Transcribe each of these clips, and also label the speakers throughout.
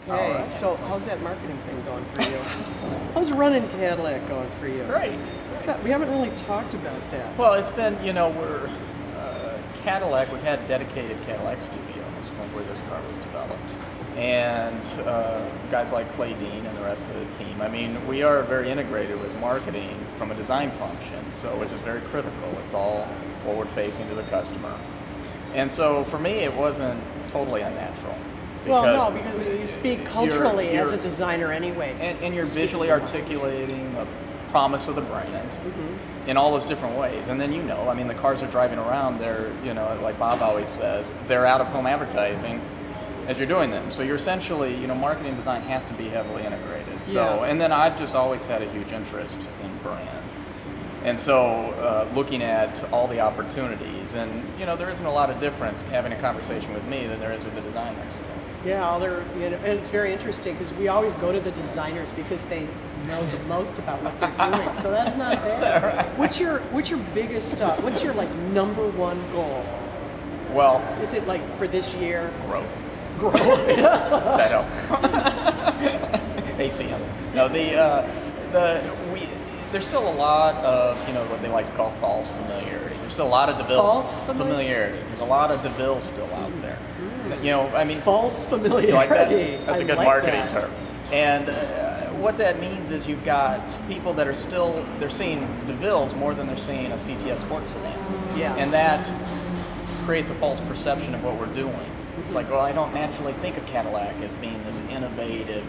Speaker 1: Okay,
Speaker 2: All right.
Speaker 1: so how's that marketing thing going for you? How's running Cadillac going for you?
Speaker 2: Great.
Speaker 1: We haven't really talked about that.
Speaker 2: Well, it's been, we're Cadillac, we've had dedicated Cadillac studios, like where this car was developed. And guys like Clay Dean and the rest of the team. I mean, we are very integrated with marketing from a design function, so which is very critical. It's all forward-facing to the customer. And so for me, it wasn't totally unnatural.
Speaker 1: Well, no, because you speak culturally as a designer anyway.
Speaker 2: And you're visually articulating the promise of the brand in all those different ways. And then, I mean, the cars are driving around, they're, like Bob always says, they're out-of-home advertising as you're doing them. So you're essentially, marketing design has to be heavily integrated. So, and then I've just always had a huge interest in brand. And so looking at all the opportunities, and there isn't a lot of difference having a conversation with me than there is with the designers. So.
Speaker 1: Yeah, and it's very interesting because we always go to the designers because they know the most about what they're doing. So that's not bad.
Speaker 2: Right.
Speaker 1: What's your biggest what's your like number one goal?
Speaker 2: Well,
Speaker 1: is it like for this year?
Speaker 2: Growth.
Speaker 1: Does
Speaker 2: that help? ACM. No, there's still a lot of, what they like to call false familiarity. There's still a lot of DeVille familiarity. There's a lot of DeVille still out there. I mean,
Speaker 1: false familiarity.
Speaker 2: Like that? That's a good marketing term. And what that means is you've got people that are they're seeing DeVille's more than they're seeing a CTS sports sedan.
Speaker 1: Yeah.
Speaker 2: And that creates a false perception of what we're doing. It's like, well, I don't naturally think of Cadillac as being this innovative,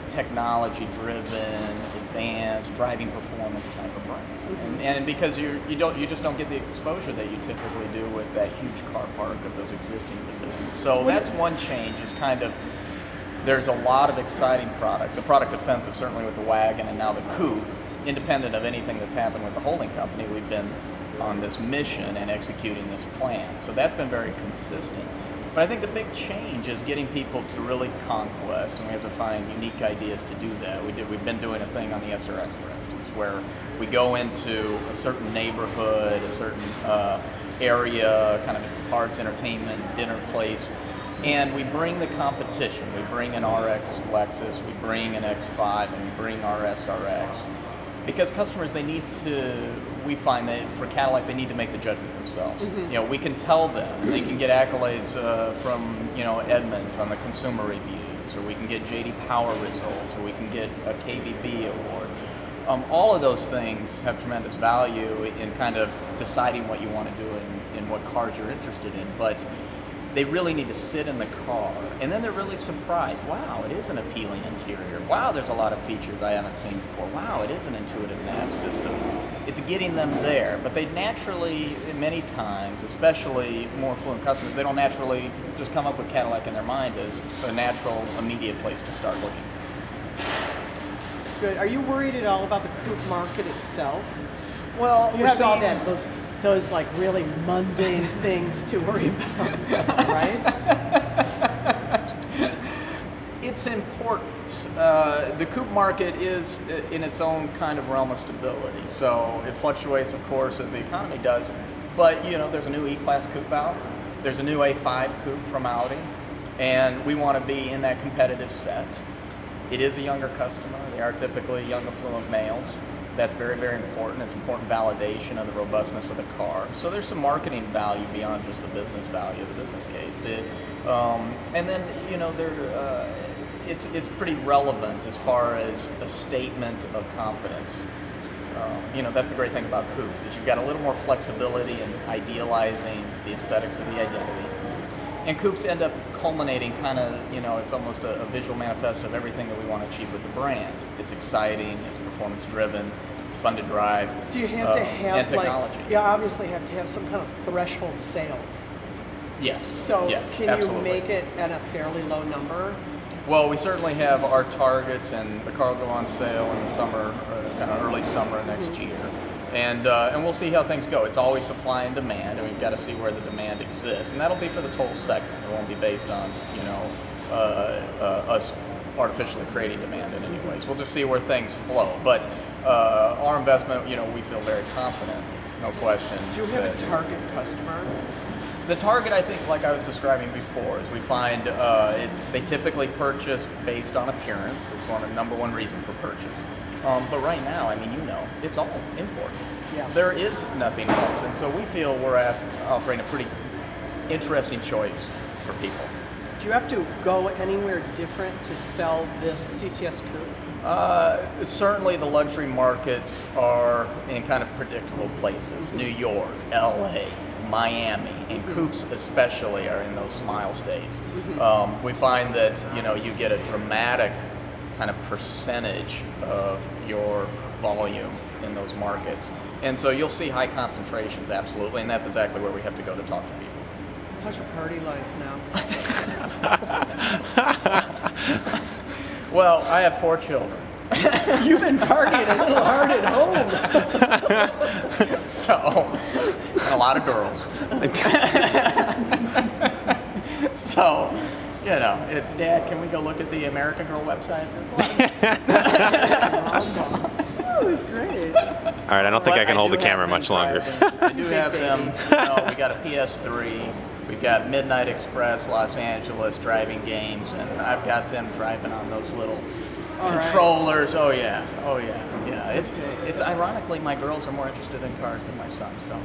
Speaker 2: technology-driven, advanced, driving performance type of brand. And because you just don't get the exposure that you typically do with that huge car park of those existing divisions. So that's one change. Is kind of there's a lot of exciting product. The product offensive, certainly with the wagon and now the coupe, independent of anything that's happened with the holding company, we've been on this mission and executing this plan. So that's been very consistent. But I think the big change is getting people to really conquest, and we have to find unique ideas to do that. We've been doing a thing on the SRX, for instance, where we go into a certain neighborhood, a certain area, kind of arts, entertainment, dinner place, and we bring the competition. We bring an RX Lexus, we bring an X5, and we bring our SRX. Because customers, we find that for Cadillac, they need to make the judgment themselves. We can tell them, they can get accolades from, Edmunds on the consumer reviews, or we can get JD Power results, or we can get a KBB award. All of those things have tremendous value in kind of deciding what you want to do and what cars you're interested in. But they really need to sit in the car, and then they're really surprised. Wow, it is an appealing interior. Wow, there's a lot of features I haven't seen before. Wow, it is an intuitive nav system. It's getting them there, but they naturally, many times, especially more affluent customers, they don't naturally just come up with Cadillac in their mind as a natural, immediate place to start looking.
Speaker 1: Good. Are you worried at all about the coupe market itself?
Speaker 2: Well,
Speaker 1: you have all that those like really mundane things to worry about, right?
Speaker 2: It's important. The coupe market is in its own kind of realm of stability, so it fluctuates, of course, as the economy does. But there's a new E-Class coupe out. There's a new A5 coupe from Audi, and we want to be in that competitive set. It is a younger customer. They are typically young, affluent males. That's very, very important. It's important validation of the robustness of the car. So there's some marketing value beyond just the business value of the business case. And then, it's pretty relevant as far as a statement of confidence. That's the great thing about coupes, is you've got a little more flexibility in idealizing the aesthetics of the identity. And coupes end up culminating kind of, it's almost a visual manifesto of everything that we want to achieve with the brand. It's exciting, it's performance driven, it's fun to drive.
Speaker 1: Do you have to have,
Speaker 2: and technology.
Speaker 1: you obviously have to have some kind of threshold sales.
Speaker 2: Yes.
Speaker 1: So can
Speaker 2: absolutely.
Speaker 1: You make it at a fairly low number?
Speaker 2: Well, we certainly have our targets, and the car will go on sale in the summer, kind of early summer next year. And we'll see how things go. It's always supply and demand, and we've got to see where the demand exists. And that'll be for the total segment. It won't be based on, us artificially creating demand in any ways. We'll just see where things flow. But our investment, we feel very confident, no question.
Speaker 1: Do you have a target customer?
Speaker 2: The target, I think, like I was describing before, is we find they typically purchase based on appearance. It's number one reason for purchase. But right now, I mean, it's all import.
Speaker 1: Yeah.
Speaker 2: There is nothing else, and so we feel we're offering a pretty interesting choice for people.
Speaker 1: Do you have to go anywhere different to sell this CTS Coupe?
Speaker 2: Certainly the luxury markets are in kind of predictable places. New York, LA, Miami, and coupes especially are in those smile states. We find that you get a dramatic kind of percentage of your volume in those markets. And so you'll see high concentrations, absolutely, and that's exactly where we have to go to talk to people.
Speaker 1: How's your party life now?
Speaker 2: Well, I have 4 children.
Speaker 1: You've been partying a little hard at home.
Speaker 2: So, and a lot of girls. So, it's, Dad, can we go look at the American Girl website?
Speaker 1: Oh, it's great.
Speaker 3: All right, I don't think I can hold the camera much longer.
Speaker 2: I do have them. We got a PS3. We've got Midnight Express, Los Angeles, driving games, and I've got them driving on those little controllers. Right. Oh yeah. It's ironically my girls are more interested in cars than my son. So.